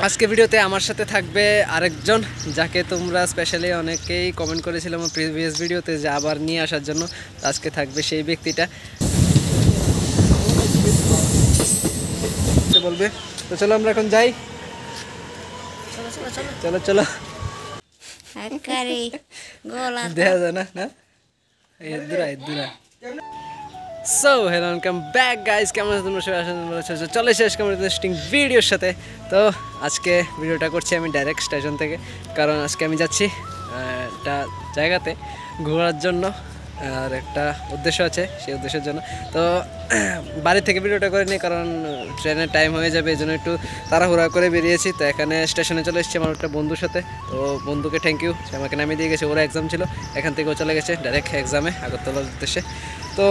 আজকে ভিডিওতে আমার সাথে থাকবে আরেকজন, যাকে তোমরা স্পেশালি অনেকেই কমেন্ট করেছিলাম প্রিভিয়াস ভিডিওতে যে আবার নিয়ে আসার জন্য। আজকে থাকবে সেই ব্যক্তিটা, বলবে। তো চলো আমরা এখন যাই। চলো চলো দেখা যায় না না so hello welcome back guys, কেমন আছো তোমরা সবাই? চলে শেষ কেমন ইন্টারেস্টিং ভিডিওর সাথে। তো আজকে ভিডিওটা করছি আমি ডাইরেক্ট স্টেশন থেকে, কারণ আজকে আমি যাচ্ছি একটা জায়গাতে ঘোরার জন্য, আর একটা উদ্দেশ্য আছে, সেই উদ্দেশ্যের জন্য। তো বাড়ি থেকে ভিডিওটা করে নিই, কারণ ট্রেনের টাইম হয়ে যাবে, এই জন্য একটু তাড়াহুড়া করে বেরিয়েছি। তো এখানে স্টেশনে চলে এসেছি আমার একটা বন্ধুর সাথে। তো বন্ধুকে থ্যাংক ইউ, সে আমাকে নামিয়ে দিয়ে গেছে। ওরা এক্সাম ছিল, এখান থেকেও চলে গেছে ডাইরেক্ট এক্সামে আগরতলার উদ্দেশ্যে। তো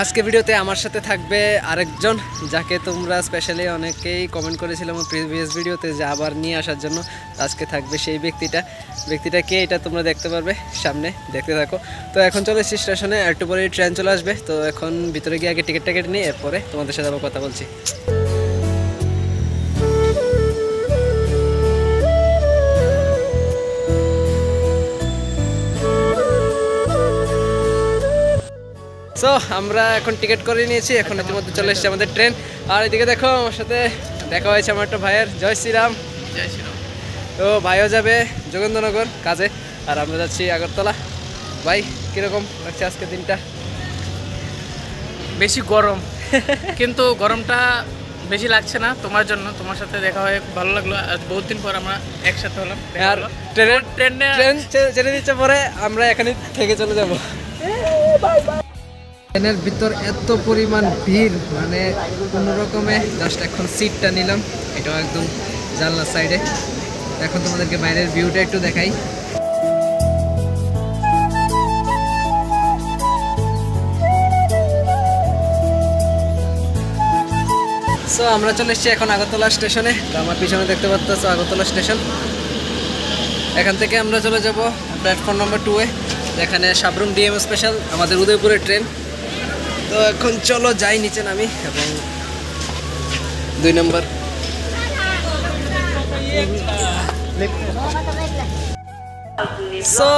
আজকে ভিডিওতে আমার সাথে থাকবে আরেকজন, যাকে তোমরা স্পেশালি অনেকেই কমেন্ট করেছিলাম প্রিভিয়াস ভিডিওতে যে আবার নিয়ে আসার জন্য। আজকে থাকবে সেই ব্যক্তিটা কে এটা তোমরা দেখতে পারবে, সামনে দেখতে থাকো। তো এখন চলে এসেছি স্টেশনে, একটু পরে ট্রেন চলে আসবে। তো এখন ভিতরে গিয়ে আগে টিকিটটা কেটে নিই, এরপরে তোমাদের সাথে আবার কথা বলছি। সো আমরা এখন টিকিট করে নিয়েছি, এখন ইতিমধ্যে চলে এসেছে আমাদের ট্রেন। আর এদিকে দেখো, আমার সাথে দেখা হয়েছে আমার একটা ভাইয়ের। জয় শ্রীরাম। জয় শ্রীরাম। তো ভাইও যাবে যোগেন্দ্রনগর কাজে, আর আমরা যাচ্ছি আগরতলা। ভাই কীরকম লাগছে আজকের দিনটা? বেশি গরম, কিন্তু গরমটা বেশি লাগছে না তোমার জন্য। তোমার সাথে দেখা হয়ে খুব ভালো লাগলো, আজ বহুত দিন পর আমরা একসাথে হলাম। আর ট্রেন ছেড়ে দিচ্ছে, পরে আমরা এখানে থেকে চলে যাবো। ট্রেনের ভিতর এত পরিমাণ ভিড়, মানে কোনো রকমে জাস্ট এখন সিটটা নিলাম, এটাও একদম জানলার সাইডে। এখন তোমাদেরকে বাইরের ভিউটা একটু দেখাই। সো আমরা চলে এসেছি এখন আগরতলা স্টেশনে। তো আমার পিছনে দেখতে পাচ্ছ আগরতলা স্টেশন। এখান থেকে আমরা চলে যাব প্ল্যাটফর্ম নাম্বার 2-এ, যেখানে সাবরুম ডিএম স্পেশাল আমাদের উদয়পুরের ট্রেন। তো এখন চলো যাই নিচে নামি, এবং 2 নম্বর। সো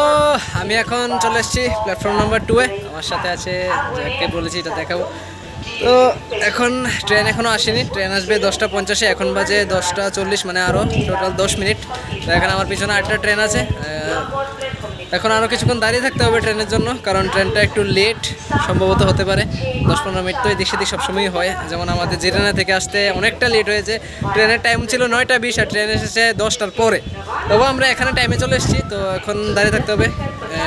আমি এখন চলে এসেছি প্ল্যাটফর্ম নাম্বার 2-এ, আমার সাথে আছে যাকে বলেছি এটা দেখাবো। তো এখন ট্রেন এখনও আসেনি, ট্রেন আসবে 10:50-এ, এখন বাজে 10:40, মানে আরও টোটাল 10 মিনিট। তো এখন আমার পিছনে আরেকটা ট্রেন আছে, এখন আরও কিছুক্ষণ দাঁড়িয়ে থাকতে হবে ট্রেনের জন্য, কারণ ট্রেনটা একটু লেট সম্ভবত হতে পারে। 10-15 মিনিট তো এদিক সেদিক সবসময়ই হয়, যেমন আমাদের জিরানা থেকে আসতে অনেকটা লেট হয়েছে। ট্রেনের টাইম ছিল 9:20, আর ট্রেন এসেছে 10টার পরে। তবু আমরা এখানে টাইমে চলে এসেছি। তো এখন দাঁড়িয়ে থাকতে হবে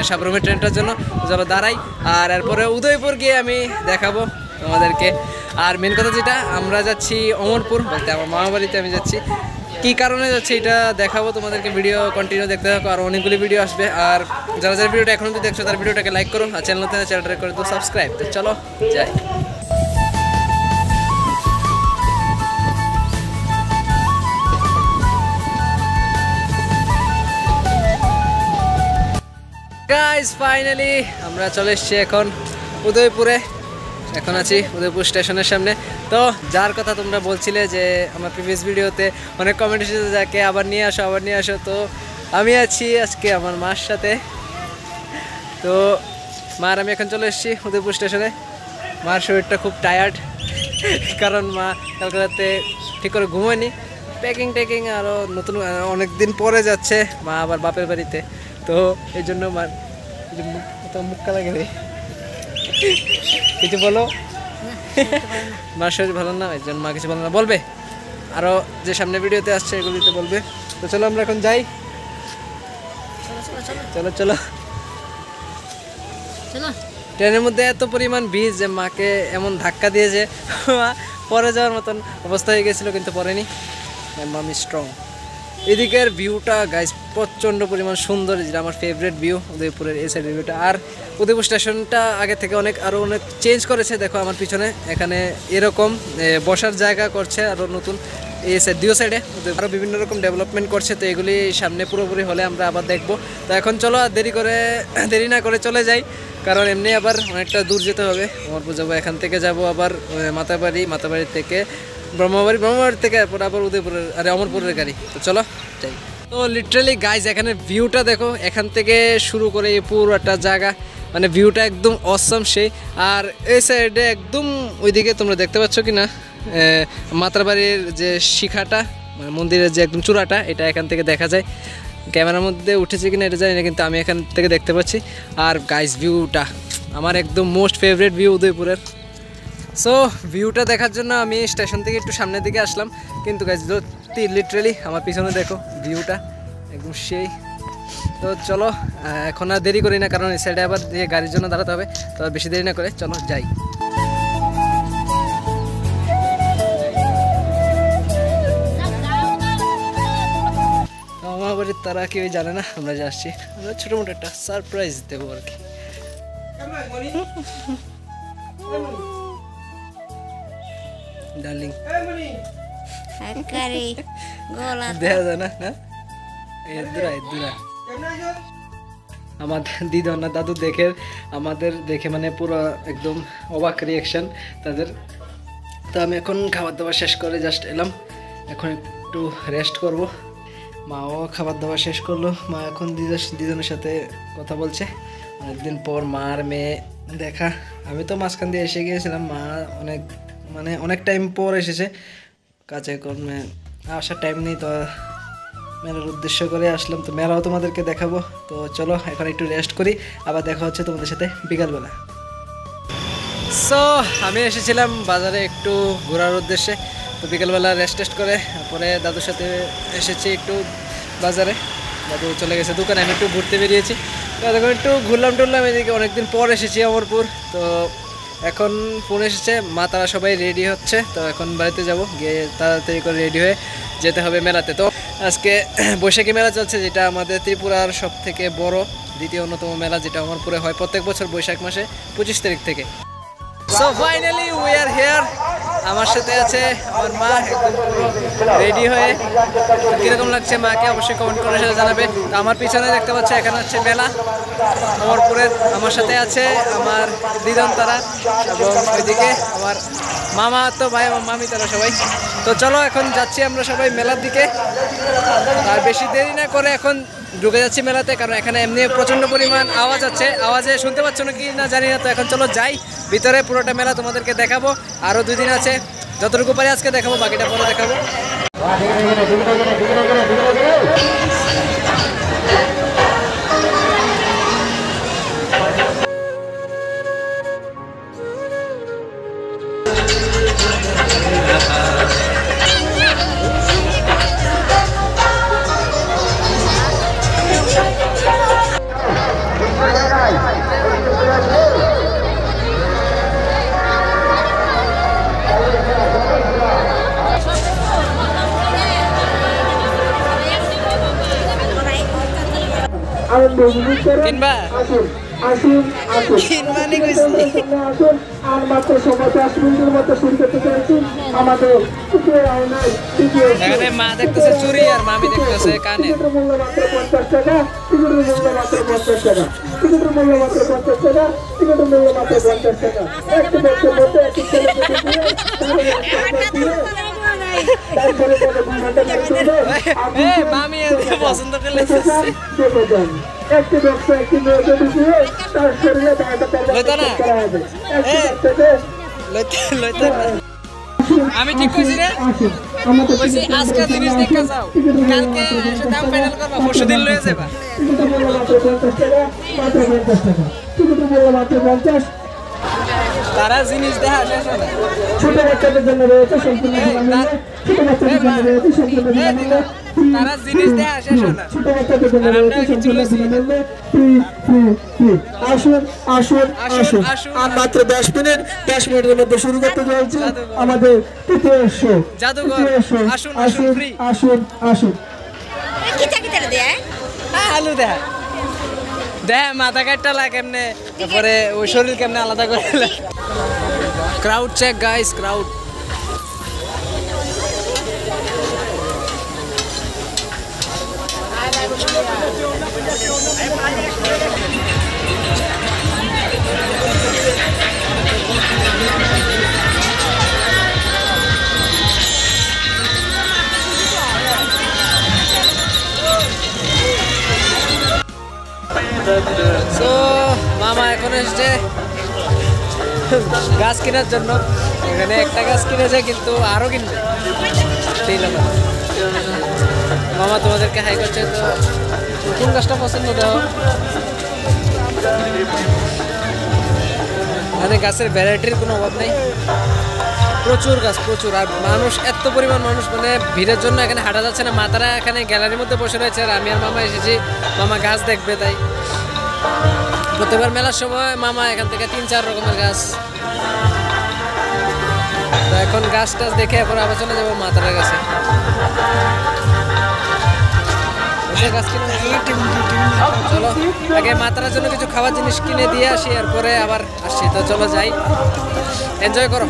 সাবরুমের ট্রেনটার জন্য। চলো দাঁড়াই, আর এরপরে উদয়পুর গিয়ে আমি দেখাবো আমাদেরকে। আর মেন কথা যেটা, আমরা যাচ্ছি অমরপুর, বলতে আমার মামা বাড়িতে আমি যাচ্ছি। কী কারণে যাচ্ছি এটা দেখাবো তোমাদেরকে, ভিডিও কন্টিনিউ দেখতে থাকো, আর অনেকগুলি ভিডিও আসবে। আর যারা যারা ভিডিওটা এখন অবধি দেখছো তার ভিডিওটাকে লাইক করো, আর চ্যানেলটা করে তো সাবস্ক্রাইব। তো চলো যাই। গাইস ফাইনালি আমরা চলে এসেছি এখন উদয়পুরে। এখন আছি উদয়পুর স্টেশনের সামনে। তো যার কথা তোমরা বলছিলে যে আমার প্রিভিয়াস ভিডিওতে অনেক কমেন্ট এসেছে যাকে আবার নিয়ে আসো, তো আমি আছি আজকে আমার মার সাথে। তো মার আমি এখন চলে এসেছি উদয়পুর স্টেশনে। মার শরীরটা খুব টায়ার্ড, কারণ মা কালকে রাতে ঠিক করে ঘুমোয়নি। প্যাকিং আরও নতুন, অনেক দিন পরে যাচ্ছে মা আবার বাপের বাড়িতে। তো এই জন্য মার মুখ কালা গেলে কিছু বলো। মার শরীর ভালো না, এই জন্য মা কিছু বলো না, বলবে আরও যে সামনে ভিডিওতে আসছে এগুলিতে বলবে। তো চলো আমরা এখন যাই। চলো চলো। ট্রেনের মধ্যে এত পরিমাণ ভিড় যে মাকে এমন ধাক্কা দিয়েছে, পরে যাওয়ার মতন অবস্থা হয়ে গেছিলো, কিন্তু পরেনি। মামি স্ট্রং। এদিকের ভিউটা গাইস প্রচণ্ড পরিমাণ সুন্দর, যেটা আমার ফেভারিট ভিউ উদয়পুরের এই সাইডের ভিউটা। আর উদয়পুর স্টেশনটা আগে থেকে আরও অনেক চেঞ্জ করেছে। দেখো আমার পিছনে এখানে এরকম বসার জায়গা করছে, আরও নতুন এই সাইড দুই সাইডে আরও বিভিন্ন রকম ডেভেলপমেন্ট করছে। তো এগুলি সামনে পুরোপুরি হলে আমরা আবার দেখবো। তো এখন চলো আর দেরি না করে চলে যাই, কারণ এমনি আবার অনেকটা দূর যেতে হবে। অমরপুর যাবো, এখান থেকে যাব আবার মাতাবাড়ি থেকে ব্রহ্মবাড়ি থেকে এরপর আবার উদয়পুরের আরে অমরপুরের গাড়ি। তো চলো যাই। তো লিটারালি গাইজ এখানে ভিউটা দেখো, এখান থেকে শুরু করে এই পুরো একটা জায়গা, মানে ভিউটা একদম অসম সেই। আর এই সাইডে একদম ওইদিকে তোমরা দেখতে পাচ্ছ কি না মাতারবাড়ির যে শিখাটা, মানে মন্দিরের যে একদম চূড়াটা, এটা এখান থেকে দেখা যায়। ক্যামেরার মধ্যে উঠেছে কিনা এটা জানি না, কিন্তু আমি এখান থেকে দেখতে পাচ্ছি। আর গাইজ ভিউটা আমার একদম মোস্ট ফেভারিট ভিউ উদয়পুরের। সো ভিউটা দেখার জন্য আমি স্টেশন থেকে একটু সামনের দিকে আসলাম, কিন্তু গাইজ লিটারালি আমার পিছনে দেখো ভিউটা একদম সেই। তো চলো এখন আর দেরি করি না, কারণ এই সাইডে আবার গাড়ির জন্য দাঁড়াতে হবে। তো বেশি দেরি না করে চলো যাই। আমার বাড়ির তারা কেউ জানে না আমরা যে আসছি, আমরা ছোটো মোটো একটা সারপ্রাইজ দেবো আর কি। ডার্লিং দেখা যায় না না এদুরা আমাদের দিদা না দাদু দেখে আমাদের দেখে মানে পুরো একদম অবাক রিয়াকশন তাদের। তো আমি এখন খাবার দাবার শেষ করে জাস্ট এলাম, এখন একটু রেস্ট করব। মাও খাবার দাবার শেষ করলো, মা এখন দিদনের সাথে কথা বলছে। অনেকদিন পর মা আর মেয়ে দেখা। আমি তো মাঝখান দিয়ে এসে গিয়েছিলাম, মা অনেক টাইম পর এসেছে, কাজে কর্মে আসার টাইম নেই। তো মেলার উদ্দেশ্য করে আসলাম, তো মেলাও তোমাদেরকে দেখাবো। তো চলো এখন একটু রেস্ট করি, আবার দেখা হচ্ছে তোমাদের সাথে বিকালবেলা। সো আমি এসেছিলাম বাজারে একটু ঘোরার উদ্দেশ্যে, তো বিকালবেলা রেস্ট করে তারপরে দাদুর সাথে এসেছি একটু বাজারে। দাদু চলে গেছে দোকানে, আমি একটু ঘুরতে বেরিয়েছি। তো এখন একটু ঘুরলাম টুরলাম এদিকে, অনেকদিন পর এসেছি অমরপুর। তো এখন ফোন এসেছে, মা তারা সবাই রেডি হচ্ছে, তো এখন বাড়িতে যাব, গিয়ে তাড়াতাড়ি করে রেডি হয়ে যেতে হবে মেলাতে। তো আজকে বৈশাখী মেলা চলছে, যেটা আমাদের ত্রিপুরার সব থেকে বড় দ্বিতীয় অন্যতম মেলা, যেটা অমরপুরে হয় প্রত্যেক বছর বৈশাখ মাসে 25 তারিখ থেকে। So finally we are here. আমার সাথে আছে আমার মা, একদম পুরো রেডি হয়ে। কীরকম লাগছে মাকে অবশ্যই কমেন্ট করে সেটা জানাবে। তো আমার পিছনে দেখতে পাচ্ছে এখানে হচ্ছে মেলা অমরপুরের। আমার সাথে আছে আমার দিদন তারা, এবং ওইদিকে আমার মামা তো ভাই এবং মামি তারা সবাই। তো চলো এখন যাচ্ছি আমরা সবাই মেলার দিকে, আর বেশি দেরি না করে এখন ঢুকে যাচ্ছি মেলাতে, কারণ এখানে এমনি প্রচণ্ড পরিমাণ আওয়াজ আছে। আওয়াজে শুনতে পাচ্ছ না কি না জানি না। তো এখন চলো যাই ভিতরে, পুরোটা মেলা তোমাদেরকে দেখাবো। আরও 2 দিন আছে, যতটুকু পারি আজকে দেখাবো, বাকিটা পরে দেখাবো। কিনবা আর মাত্র সময় 10 মিনিটের মতো শুরু করতে চাইছি। আমাদের এখানে মা দেখতেছে চুরি আর মামি দেখতেছে কানে। মূল্য মাত্র 50 টাকা, টিকিটের মূল্য মাত্র 50 টাকা, টিকিটের মূল্য মাত্র 50 টাকা, টিকিটের মূল্য মাত্র 50 টাকা। একটি ব্যক্তির মধ্যে একটি ছেলে তারপরে মামি পছন্দ করলে একটি ব্যবসা একটি মেয়েকে দিয়ে তার শরীরে আমি ঠিক কইছি রে, কইছি আজকে জিনিস দেখতে যাও, কালকে এসে দাম ফাইনাল করবা, পরশুদিন লয়ে যাবা। তারা জিনিস দেখা শেষ হবে। ছোট বাচ্চাদের জন্য রয়েছে সম্পূর্ণ বিনামূল্যে, ছোট বাচ্চাদের জন্য রয়েছে সম্পূর্ণ বিনামূল্যে, তারা জিনিস দেখা শেষ হবে না। ছোট বাচ্চাদের জন্য রয়েছে সম্পূর্ণ বিনামূল্যে, ফ্রি ফ্রি ফ্রি। আসুন আসুন আসুন। আর মাত্র 10 মিনিটের মধ্যে শুরু করতে চলছে আমাদের তৃতীয় শো জাদুঘর। আসুন আসুন ফ্রি। আসুন আসুন। আলু দেখা দেখ, মাথা কাটটা লাগে কেমনে, তারপরে ওই শরীর কেমনে আলাদা করে। Crowd check guys, crowd. মামা এখন এসছে গাছ কেনার জন্য। এখানে একটা গাছ কিনেছে কিন্তু আরও কিনবে সেই লোক। মামা তোমাদেরকে হাই করছে। তো কোন গাছটা পছন্দ দাও? মানে গাছের ভ্যারাইটির কোনো অভাব নেই, প্রচুর গাছ প্রচুর। আর মানুষ এত পরিমাণ মানুষ, মানে ভিড়ের জন্য এখানে হাঁটা যাচ্ছে না। মাতারা এখানে গ্যালারির মধ্যে বসে রয়েছে আর আমি আর মামা এসেছি মামা গাছ দেখবে। তাই প্রত্যেকবার মেলার সময় মামা এখান থেকে 3-4 রকমের গাছ। তো এখন গাছ টাছ দেখে এরপর আবার চলে যাবো মাতারার কাছে। গাছ কিনে চলো আগে মাতারার জন্য কিছু খাবার জিনিস কিনে দিয়ে আসি, এরপরে আবার আসছি। তো চলো যাই, এনজয় করো।